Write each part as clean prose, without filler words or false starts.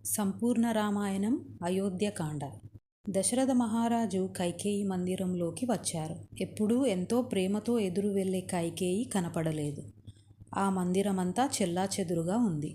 సంపూర్ణ రామాయణం అయోధ్యకాండ. దశరథ మహారాజు కైకేయి మందిరంలోకి వచ్చారు. ఎప్పుడూ ఎంతో ప్రేమతో ఎదురు వెళ్ళే కైకేయి కనపడలేదు. ఆ మందిరమంతా చెల్లాచెదురుగా ఉంది.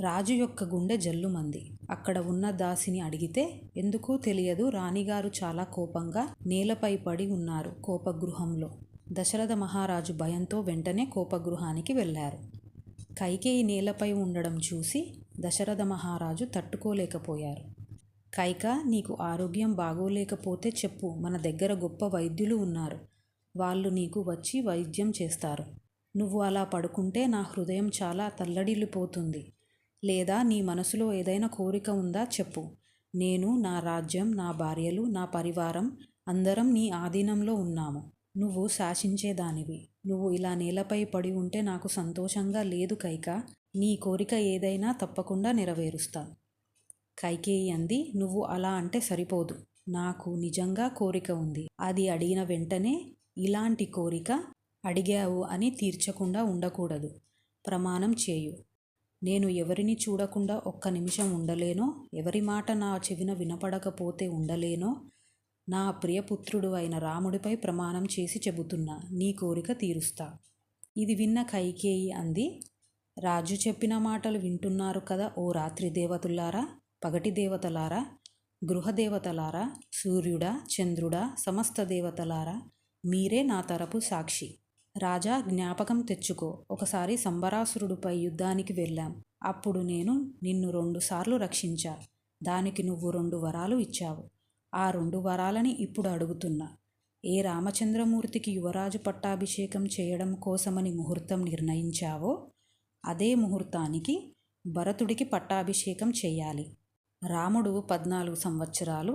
రాజు యొక్క గుండె జల్లుమంది. అక్కడ ఉన్న దాసిని అడిగితే ఎందుకో తెలియదు, రాణిగారు చాలా కోపంగా నేలపై పడి ఉన్నారు కోపగృహంలో. దశరథ మహారాజు భయంతో వెంటనే కోపగృహానికి వెళ్ళారు. కైకేయి నేలపై ఉండడం చూసి దశరథ మహారాజు తట్టుకోలేకపోయారు. కైక, నీకు ఆరోగ్యం బాగోలేకపోతే చెప్పు, మన దగ్గర గొప్ప వైద్యులు ఉన్నారు. వాళ్ళు నీకు వచ్చి వైద్యం చేస్తారు. నువ్వు అలా పడుకుంటే నా హృదయం చాలా తల్లడిల్లిపోతుంది. లేదా నీ మనసులో ఏదైనా కోరిక ఉందా చెప్పు. నేను, నా రాజ్యం, నా భార్యలు, నా పరివారం అందరం నీ ఆధీనంలో ఉన్నాము. నువ్వు శాసించేదానివి. నువ్వు ఇలా నేలపై పడి ఉంటే నాకు సంతోషంగా లేదు కైక. నీ కోరిక ఏదైనా తప్పకుండా నెరవేరుస్తా. కైకేయి అంది, నువ్వు అలా అంటే సరిపోదు. నాకు నిజంగా కోరిక ఉంది. అది అడిగిన వెంటనే ఇలాంటి కోరిక అడిగావు అని తీర్చకుండా ఉండకూడదు. ప్రమాణం చేయు. నేను ఎవరిని చూడకుండా ఒక్క నిమిషం ఉండలేనో, ఎవరి మాట నా చెవిన వినపడకపోతే ఉండలేనో, నా ప్రియపుత్రుడు అయిన రాముడిపై ప్రమాణం చేసి చెబుతున్నా, నీ కోరిక తీరుస్తా. ఇది విన్న కైకేయి అంది, రాజు చెప్పిన మాటలు వింటున్నారు కదా ఓ రాత్రి దేవతలారా, పగటి దేవతలారా, గృహదేవతలారా, సూర్యుడా, చంద్రుడా, సమస్త దేవతలారా, మీరే నా తరపు సాక్షి. రాజా, జ్ఞాపకం తెచ్చుకో, ఒకసారి సంబరాసురుడిపై యుద్ధానికి వెళ్ళాం. అప్పుడు నేను నిన్ను 2 సార్లు రక్షించా. దానికి నువ్వు 2 వరాలు ఇచ్చావు. ఆ 2 వరాలని ఇప్పుడు అడుగుతున్నా. ఏ రామచంద్రమూర్తికి యువరాజు పట్టాభిషేకం చేయడం కోసమని ముహూర్తం నిర్ణయించావో అదే ముహూర్తానికి భరతుడికి పట్టాభిషేకం చెయ్యాలి. రాముడు 14 సంవత్సరాలు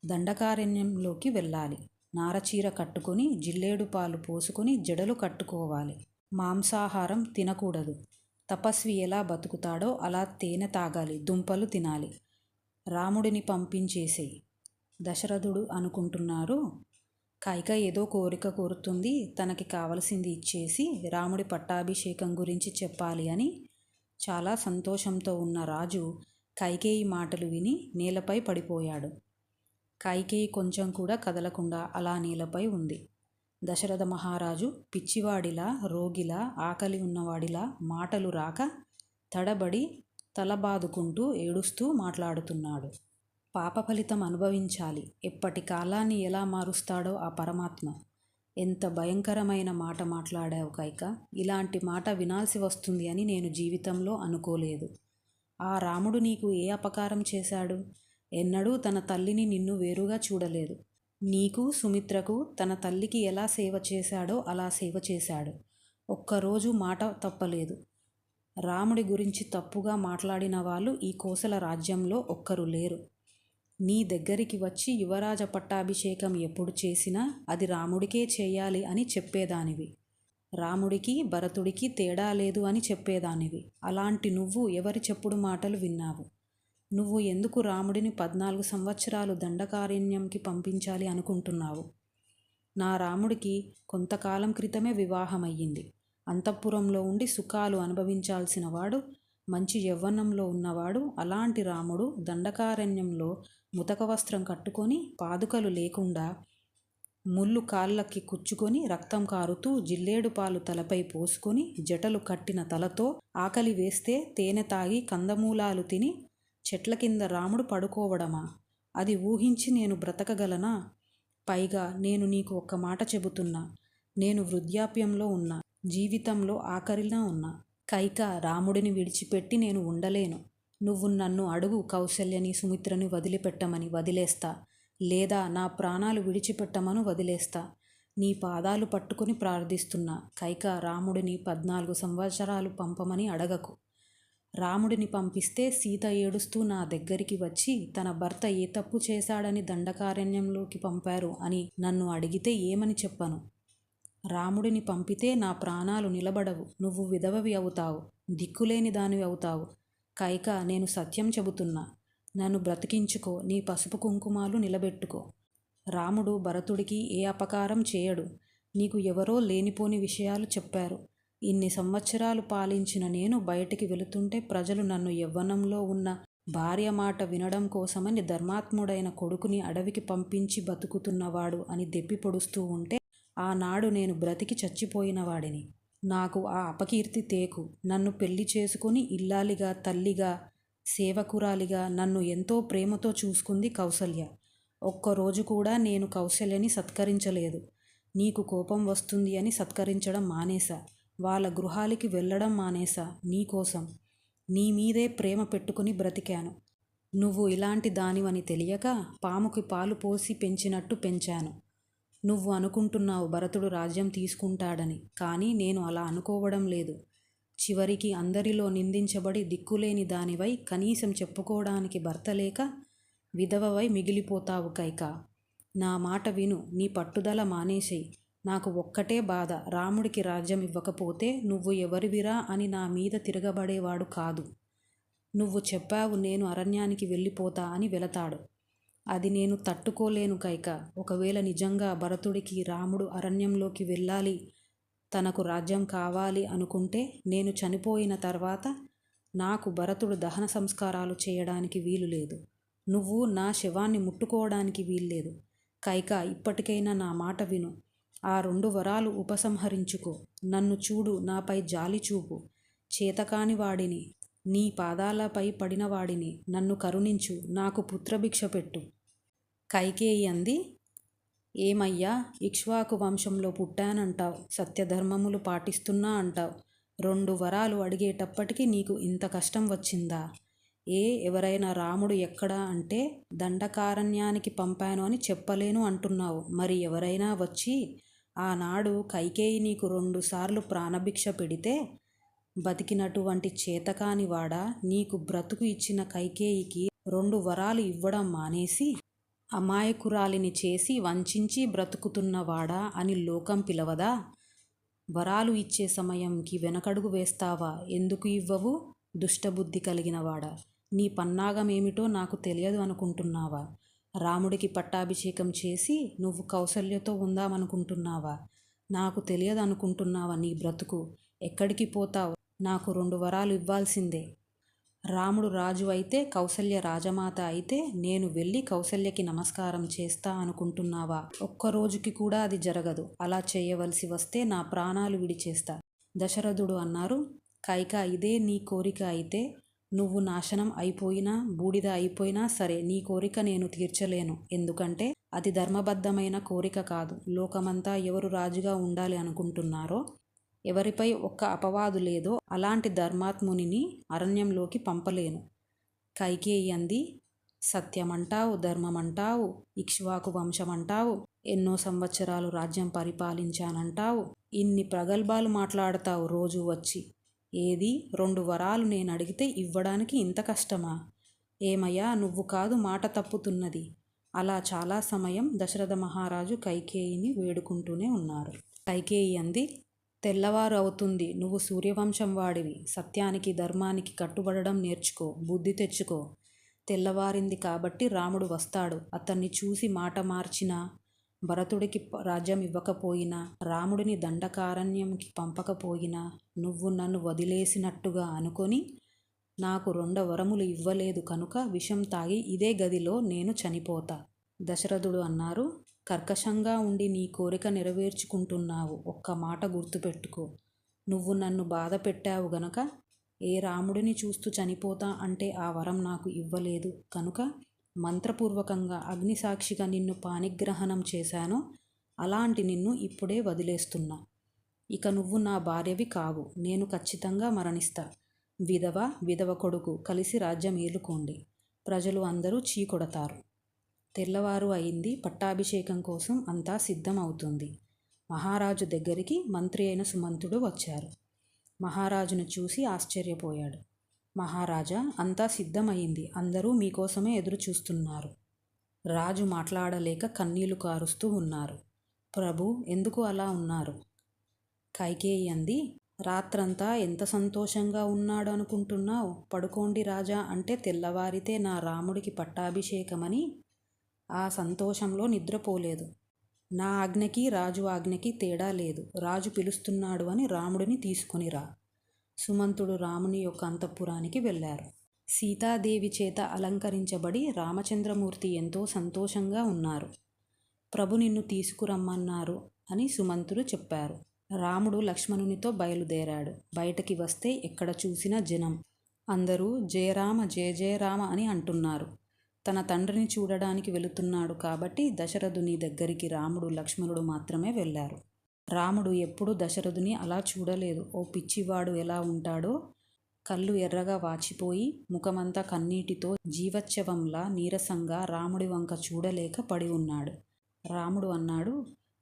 దండకారణ్యంలోకి వెళ్ళాలి. నారచీర కట్టుకొని, జిల్లేడు పాలు పోసుకొని జడలు కట్టుకోవాలి. మాంసాహారం తినకూడదు. తపస్వి ఎలా బతుకుతాడో అలా తేనె తాగాలి, దుంపలు తినాలి. రాముడిని పంపించేసేయి. దశరథుడు అనుకుంటున్నారు, కైక ఏదో కోరిక కోరుతుంది, తనకి కావలసింది ఇచ్చేసి రాముడి పట్టాభిషేకం గురించి చెప్పాలి అని. చాలా సంతోషంతో ఉన్న రాజు కైకేయి మాటలు విని నేలపై పడిపోయాడు. కైకేయి కొంచెం కూడా కదలకుండా అలా నేలపై ఉంది. దశరథ మహారాజు పిచ్చివాడిలా, రోగిలా, ఆకలి ఉన్నవాడిలా మాటలు రాక తడబడి తలబాదుకుంటూ ఏడుస్తూ మాట్లాడుతున్నాడు. పాప ఫలితం అనుభవించాలి. ఎప్పటి కాలాన్ని ఎలా మారుస్తాడో ఆ పరమాత్మ. ఎంత భయంకరమైన మాట మాట్లాడావు కైక. ఇలాంటి మాట వినాల్సి వస్తుంది అని నేను జీవితంలో అనుకోలేదు. ఆ రాముడు నీకు ఏ అపకారం చేశాడు? ఎన్నడూ తన తల్లిని నిన్ను వేరుగా చూడలేదు. నీకు, సుమిత్రకు తన తల్లికి ఎలా సేవ చేశాడో అలా సేవ చేశాడు. ఒక్కరోజు మాట తప్పలేదు. రాముడి గురించి తప్పుగా మాట్లాడిన వాళ్ళు ఈ కోసల రాజ్యంలో ఒక్కరు లేరు. నీ దగ్గరికి వచ్చి యువరాజ పట్టాభిషేకం ఎప్పుడు చేసినా అది రాముడికే చేయాలి అని చెప్పేదానివి. రాముడికి, భరతుడికి తేడా లేదు అని చెప్పేదానివి. అలాంటి నువ్వు ఎవరి చెప్పుడు మాటలు విన్నావు? నువ్వు ఎందుకు రాముడిని 14 సంవత్సరాలు దండకారణ్యంకి పంపించాలి అనుకుంటున్నావు? నా రాముడికి కొంతకాలం క్రితమే వివాహమయ్యింది. అంతఃపురంలో ఉండి సుఖాలు అనుభవించాల్సిన వాడు, మంచి యవ్వనంలో ఉన్నవాడు. అలాంటి రాముడు దండకారణ్యంలో ముతక వస్త్రం కట్టుకొని, పాదుకలు లేకుండా, ముళ్ళు కాళ్ళకి కుచ్చుకొని, రక్తం కారుతూ, జిల్లేడు పాలు తలపై పోసుకొని, జటలు కట్టిన తలతో, ఆకలి వేస్తే తేనె తాగి, కందమూలాలు తిని చెట్ల కింద రాముడు పడుకోవడమా? అది ఊహించి నేను బ్రతకగలనా? పైగా నేను నీకు ఒక్క మాట చెబుతున్నా, నేను వృద్ధాప్యంలో ఉన్నా, జీవితంలో ఆఖరిన ఉన్నా. కైక, రాముడిని విడిచిపెట్టి నేను ఉండలేను. నువ్వు నన్ను అడుగు, కౌసల్యని, సుమిత్రని వదిలిపెట్టమని, వదిలేస్తా. లేదా నా ప్రాణాలు విడిచిపెట్టమను, వదిలేస్తా. నీ పాదాలు పట్టుకుని ప్రార్థిస్తున్నా కైక, రాముడిని 14 సంవత్సరాలు పంపమని అడగకు. రాముడిని పంపిస్తే సీత ఏడుస్తూ నా దగ్గరికి వచ్చి తన భర్త ఏ తప్పు చేశాడని దండకారణ్యంలోకి పంపారు అని నన్ను అడిగితే ఏమని చెప్పను? రాముడిని పంపితే నా ప్రాణాలు నిలబడవు. నువ్వు విధవవి అవుతావు, దిక్కులేని దానివి అవుతావు. కైక, నేను సత్యం చెబుతున్నా. నన్ను బ్రతికించుకో, నీ పసుపు కుంకుమాలు నిలబెట్టుకో. రాముడు భరతుడికి ఏ అపకారం చేయడు. నీకు ఎవరో లేనిపోని విషయాలు చెప్పారు. ఇన్ని సంవత్సరాలు పాలించిన నేను బయటికి వెళుతుంటే ప్రజలు నన్ను యవ్వనంలో ఉన్న భార్య మాట వినడం కోసమని ధర్మాత్ముడైన కొడుకుని అడవికి పంపించి బతుకుతున్నవాడు అని దెప్పి పొడుస్తూ ఉంటే ఆనాడు నేను బ్రతికి చచ్చిపోయిన వాడిని. నాకు ఆ అపకీర్తి తేకు. నన్ను పెళ్లి చేసుకుని ఇల్లాలిగా, తల్లిగా, సేవకురాలిగా నన్ను ఎంతో ప్రేమతో చూసుకుంది కౌసల్య. ఒక్కరోజు కూడా నేను కౌసల్యని సత్కరించలేదు. నీకు కోపం వస్తుంది అని సత్కరించడం మానేశా. వాళ్ళ గృహాలకి వెళ్ళడం మానేశా. నీకోసం, నీ మీదే ప్రేమ పెట్టుకుని బ్రతికాను. నువ్వు ఇలాంటి దానివని తెలియక పాముకి పాలు పోసి పెంచినట్టు పెంచాను. నువ్వు అనుకుంటున్నావు భరతుడు రాజ్యం తీసుకుంటాడని, కానీ నేను అలా అనుకోవడం లేదు. చివరికి అందరిలో నిందించబడి దిక్కులేని దానివై, కనీసం చెప్పుకోవడానికి భర్త లేక విధవవై మిగిలిపోతావు కైక. నా మాట విను, నీ పట్టుదల మానేసేయి. నాకు ఒక్కటే బాధ, రాముడికి రాజ్యం ఇవ్వకపోతే నువ్వు ఎవరివిరా అని నా మీద తిరగబడేవాడు కాదు. నువ్వు చెప్పావు నేను అరణ్యానికి వెళ్ళిపోతా అని వెళతాడు. అది నేను తట్టుకోలేను కైక. ఒకవేళ నిజంగా భరతుడికి రాముడు అరణ్యంలోకి వెళ్ళాలి, తనకు రాజ్యం కావాలి అనుకుంటే నేను చనిపోయిన తర్వాత నాకు భరతుడు దహన సంస్కారాలు చేయడానికి వీలు లేదు. నువ్వు నా శవాన్ని ముట్టుకోవడానికి వీల్లేదు. కైక, ఇప్పటికైనా నా మాట విను. ఆ 2 వరాలు ఉపసంహరించుకో. నన్ను చూడు, నాపై జాలి చూపు. చేతకాని వాడిని, నీ పాదాలపై పడినవాడిని, నన్ను కరుణించు, నాకు పుత్రభిక్ష పెట్టు. కైకేయి అంది, ఏమయ్యా, ఇక్ష్వాకు వంశంలో పుట్టానంటావు, సత్యధర్మములు పాటిస్తున్నా అంటావు. 2 వరాలు అడిగేటప్పటికి నీకు ఇంత కష్టం వచ్చిందా? ఎవరైనా రాముడు ఎక్కడా అంటే దండకారణ్యానికి పంపాను అని చెప్పలేను అంటున్నావు. మరి ఎవరైనా వచ్చి ఆనాడు కైకేయి నీకు 2 సార్లు ప్రాణభిక్ష పెడితే బతికినటువంటి చేతకాని వాడా, నీకు బ్రతుకు ఇచ్చిన కైకేయికి 2 వరాలు ఇవ్వడం మానేసి అమాయకురాలిని చేసి వంచించి బ్రతుకుతున్నవాడా అని లోకం పిలవదా? వరాలు ఇచ్చే సమయంకి వెనకడుగు వేస్తావా? ఎందుకు ఇవ్వవు? దుష్టబుద్ధి కలిగినవాడా, నీ పన్నాగమేమిటో నాకు తెలియదు అనుకుంటున్నావా? రాముడికి పట్టాభిషేకం చేసి నువ్వు కౌసల్యతో ఉందామనుకుంటున్నావా? నాకు తెలియదు అనుకుంటున్నావా? నీ బ్రతుకు ఎక్కడికి పోతావు? నాకు 2 వరాలు ఇవ్వాల్సిందే. రాముడు రాజు అయితే, కౌసల్య రాజమాత అయితే నేను వెళ్ళి కౌసల్యకి నమస్కారం చేస్తా అనుకుంటున్నావా? ఒక్కరోజుకి కూడా అది జరగదు. అలా చేయవలసి వస్తే నా ప్రాణాలు విడిచేస్తా. దశరథుడు అన్నారు, కైక, ఇదే నీ కోరిక అయితే నువ్వు నాశనం అయిపోయినా, బూడిద అయిపోయినా సరే నీ కోరిక నేను తీర్చలేను. ఎందుకంటే అది ధర్మబద్ధమైన కోరిక కాదు. లోకమంతా ఎవరు రాజుగా ఉండాలి అనుకుంటున్నారో, ఎవరిపై ఒక్క అపవాదు లేదో అలాంటి ధర్మాత్మునిని అరణ్యంలోకి పంపలేను. కైకేయి అంది, సత్యమంటావు, ధర్మమంటావు, ఇక్ష్వాకు వంశమంటావు, ఎన్నో సంవత్సరాలు రాజ్యం పరిపాలించానంటావు, ఇన్ని ప్రగల్భాలు మాట్లాడతావు రోజు వచ్చి. ఏది 2 వరాలు నేను అడిగితే ఇవ్వడానికి ఇంత కష్టమా? ఏమయ్యా, నువ్వు కాదు మాట తప్పుతున్నది. అలా చాలా సమయం దశరథ మహారాజు కైకేయిని వేడుకుంటూనే ఉన్నారు. కైకేయి అంది, తెల్లవారు అవుతుంది. నువ్వు సూర్యవంశం వాడివి. సత్యానికి, ధర్మానికి కట్టుబడడం నేర్చుకో, బుద్ధి తెచ్చుకో. తెల్లవారింది కాబట్టి రాముడు వస్తాడు. అతన్ని చూసి మాట మార్చినా, భరతుడికి రాజ్యం ఇవ్వకపోయినా, రాముడిని దండకారణ్యంకి పంపకపోయినా నువ్వు నన్ను వదిలేసినట్టుగా అనుకొని నాకు 2 వరములు ఇవ్వలేదు కనుక విషం తాగి ఇదే గదిలో నేను చనిపోతా. దశరథుడు అన్నారు, కర్కశంగా ఉండి నీ కోరిక నెరవేర్చుకుంటున్నావు. ఒక్క మాట గుర్తుపెట్టుకో. నువ్వు నన్ను బాధ పెట్టావు గనక రాముడిని చూస్తూ చనిపోతా అంటే ఆ వరం నాకు ఇవ్వలేదు కనుక మంత్రపూర్వకంగా అగ్నిసాక్షిగా నిన్ను పాణిగ్రహణం చేశానో అలాంటి నిన్ను ఇప్పుడే వదిలేస్తున్నా. ఇక నువ్వు నా భార్యవి కావు. నేను ఖచ్చితంగా మరణిస్తా. విధవ కొడుకు కలిసి రాజ్యం ఏలుకోండి. ప్రజలు అందరూ చీకొడతారు. తెల్లవారు అయింది. పట్టాభిషేకం కోసం అంతా సిద్ధం అవుతుంది. మహారాజు దగ్గరికి మంత్రి అయిన సుమంతుడు వచ్చారు. మహారాజును చూసి ఆశ్చర్యపోయాడు. మహారాజా, అంతా సిద్ధమైంది. అందరూ మీకోసమే ఎదురు చూస్తున్నారు. రాజు మాట్లాడలేక కన్నీళ్లు కారుస్తూ ఉన్నారు. ప్రభు, ఎందుకు అలా ఉన్నారు? కైకేయి అంది, రాత్రంతా ఎంత సంతోషంగా ఉన్నాడు అనుకుంటున్నావు? పడుకోండి రాజా అంటే తెల్లవారితే నా రాముడికి పట్టాభిషేకమని ఆ సంతోషంలో నిద్రపోలేదు. నా ఆజ్ఞకి రాజు ఆజ్ఞకి తేడా లేదు. రాజు పిలుస్తున్నాడు అని రాముడిని తీసుకునిరా. సుమంతుడు రాముని యొక్క అంతఃపురానికి వెళ్ళారు. సీతాదేవి చేత అలంకరించబడి రామచంద్రమూర్తి ఎంతో సంతోషంగా ఉన్నారు. ప్రభు నిన్ను తీసుకురమ్మన్నారు అని సుమంతుడు చెప్పారు. రాముడు లక్ష్మణునితో బయలుదేరాడు. బయటకి వస్తే ఎక్కడ చూసినా జనం. అందరూ జయరామ జయ జయరామ అని అంటున్నారు. తన తండ్రిని చూడడానికి వెళుతున్నాడు కాబట్టి దశరథుని దగ్గరికి రాముడు లక్ష్మణుడు మాత్రమే వెళ్ళారు. రాముడు ఎప్పుడూ దశరథుని అలా చూడలేదు. ఓ పిచ్చివాడు ఎలా ఉంటాడో, కళ్ళు ఎర్రగా వాచిపోయి ముఖమంతా కన్నీటితో జీవచ్ఛవంలా నీరసంగా రాముడి వంక చూడలేక పడి ఉన్నాడు. రాముడు అన్నాడు,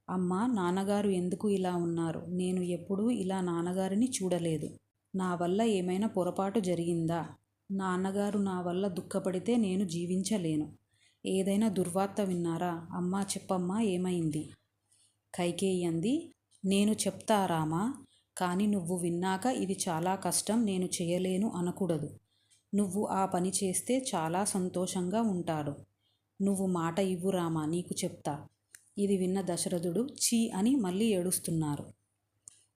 అమ్మా, నాన్నగారు ఎందుకు ఇలా ఉన్నారు? నేను ఎప్పుడూ ఇలా నాన్నగారిని చూడలేదు. నా వల్ల ఏమైనా పొరపాటు జరిగిందా? నాన్నగారు నా వల్ల దుఃఖపడితే నేను జీవించలేను. ఏదైనా దుర్వార్త విన్నారా? అమ్మా, చెప్పమ్మా, ఏమైంది? కైకేయి అంది, నేను చెప్తా రామా, కానీ నువ్వు విన్నాక ఇది చాలా కష్టం, నేను చేయలేను అనకూడదు. నువ్వు ఆ పని చేస్తే చాలా సంతోషంగా ఉంటాడు. నువ్వు మాట ఇవ్వు రామా, నీకు చెప్తా. ఇది విన్న దశరథుడు చీ అని మళ్ళీ ఏడుస్తున్నారు.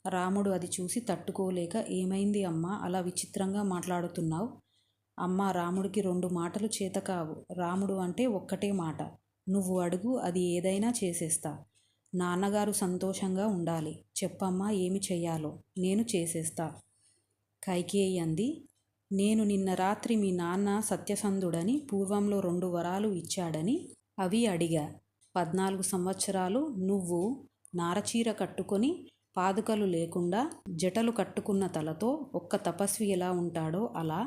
రాముడు అది చూసి తట్టుకోలేక, ఏమైంది అమ్మా, అలా విచిత్రంగా మాట్లాడుతున్నావు? అమ్మా, రాముడికి 2 మాటలు చేతకావు. రాముడు అంటే ఒక్కటే మాట. నువ్వు అడుగు, అది ఏదైనా చేసేస్తా. నాన్నగారు సంతోషంగా ఉండాలి. చెప్పమ్మా, ఏమి చెయ్యాలో? నేను చేసేస్తా. కైకేయి అంది, నేను నిన్న రాత్రి మీ నాన్న సత్యసంధుడని పూర్వంలో 2 వరాలు ఇచ్చాడని అవి అడిగా. 14 సంవత్సరాలు నువ్వు నారచీర కట్టుకొని పాదుకలు లేకుండా జటలు కట్టుకున్న తలతో ఒక్క తపస్వి ఎలా ఉంటాడో అలా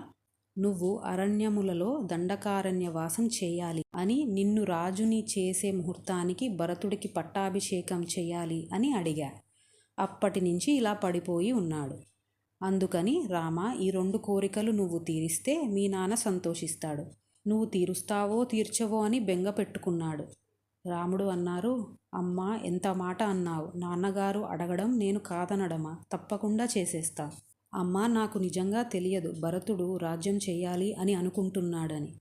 నువ్వు అరణ్యములలో దండకారణ్యవాసం చేయాలి అని, నిన్ను రాజుని చేసే ముహూర్తానికి భరతుడికి పట్టాభిషేకం చేయాలి అని అడిగా. అప్పటి నుంచి ఇలా పడిపోయి ఉన్నాడు. అందుకని రామా, ఈ 2 కోరికలు నువ్వు తీరిస్తే మీ నాన్న సంతోషిస్తాడు. నువ్వు తీరుస్తావో తీర్చవో అని బెంగ పెట్టుకున్నాడు. రాముడు అన్నారు, అమ్మా, ఎంత మాట అన్నావు. నాన్నగారు అడగడం నేను కాదనడమా? తప్పకుండా చేసేస్తా. అమ్మా, నాకు నిజంగా తెలియదు భరతుడు రాజ్యం చేయాలి అని అనుకుంటున్నాడని.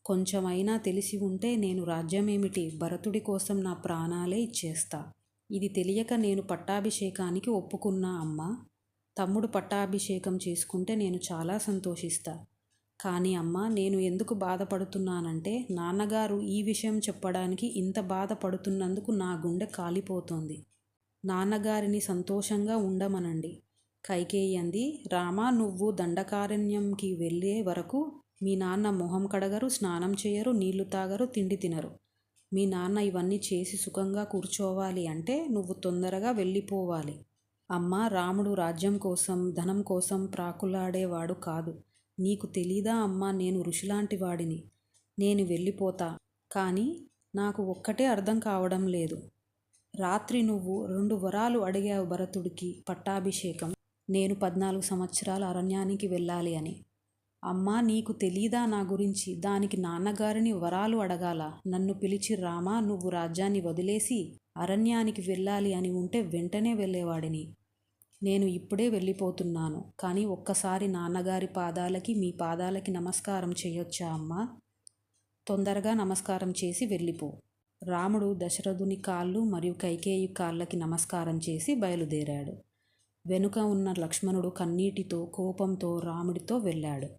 కొంచెమైనా తెలిసి ఉంటే నేను రాజ్యమేమిటి, భరతుడి కోసం నా ప్రాణాలే ఇచ్చేస్తా. ఇది తెలియక నేను పట్టాభిషేకానికి ఒప్పుకున్నా అమ్మా. తమ్ముడు పట్టాభిషేకం చేసుకుంటే నేను చాలా సంతోషిస్తా. కానీ అమ్మ, నేను ఎందుకు బాధపడుతున్నానంటే, నాన్నగారు ఈ విషయం చెప్పడానికి ఇంత బాధపడుతున్నందుకు నా గుండె కాలిపోతోంది. నాన్నగారిని సంతోషంగా ఉండమనండి. కైకేయి అంది, రామా, నువ్వు దండకారణ్యంకి వెళ్ళే వరకు మీ నాన్న మొహం కడగరు, స్నానం చేయరు, నీళ్లు తాగరు, తిండి తినరు. మీ నాన్న ఇవన్నీ చేసి సుఖంగా కూర్చోవాలి అంటే నువ్వు తొందరగా వెళ్ళిపోవాలి. అమ్మ, రాముడు రాజ్యం కోసం, ధనం కోసం ప్రాకులాడేవాడు కాదు. నీకు తెలీదా అమ్మా, నేను ఋషిలాంటి వాడిని. నేను వెళ్ళిపోతా. కానీ నాకు ఒక్కటే అర్థం కావడం లేదు. రాత్రి నువ్వు 2 వరాలు అడిగావు భరతుడికి పట్టాభిషేకం, నేను 14 సంవత్సరాల అరణ్యానికి వెళ్ళాలి అని. అమ్మా, నీకు తెలీదా నా గురించి? దానికి నాన్నగారిని వరాలు అడగాల. నన్ను పిలిచి, రామా, నువ్వు రాజ్యాన్ని వదిలేసి అరణ్యానికి వెళ్ళాలి అని ఉంటే వెంటనే వెళ్ళేవాడిని. నేను ఇప్పుడే వెళ్ళిపోతున్నాను. కానీ ఒక్కసారి నాన్నగారి పాదాలకి, మీ పాదాలకి నమస్కారం చేయొచ్చా అమ్మా? తొందరగా నమస్కారం చేసి వెళ్ళిపో. రాముడు దశరథుని కాళ్ళు మరియు కైకేయి కాళ్ళకి నమస్కారం చేసి బయలుదేరాడు. వెనుక ఉన్న లక్ష్మణుడు కన్నీటితో, కోపంతో రాముడితో వెళ్ళాడు.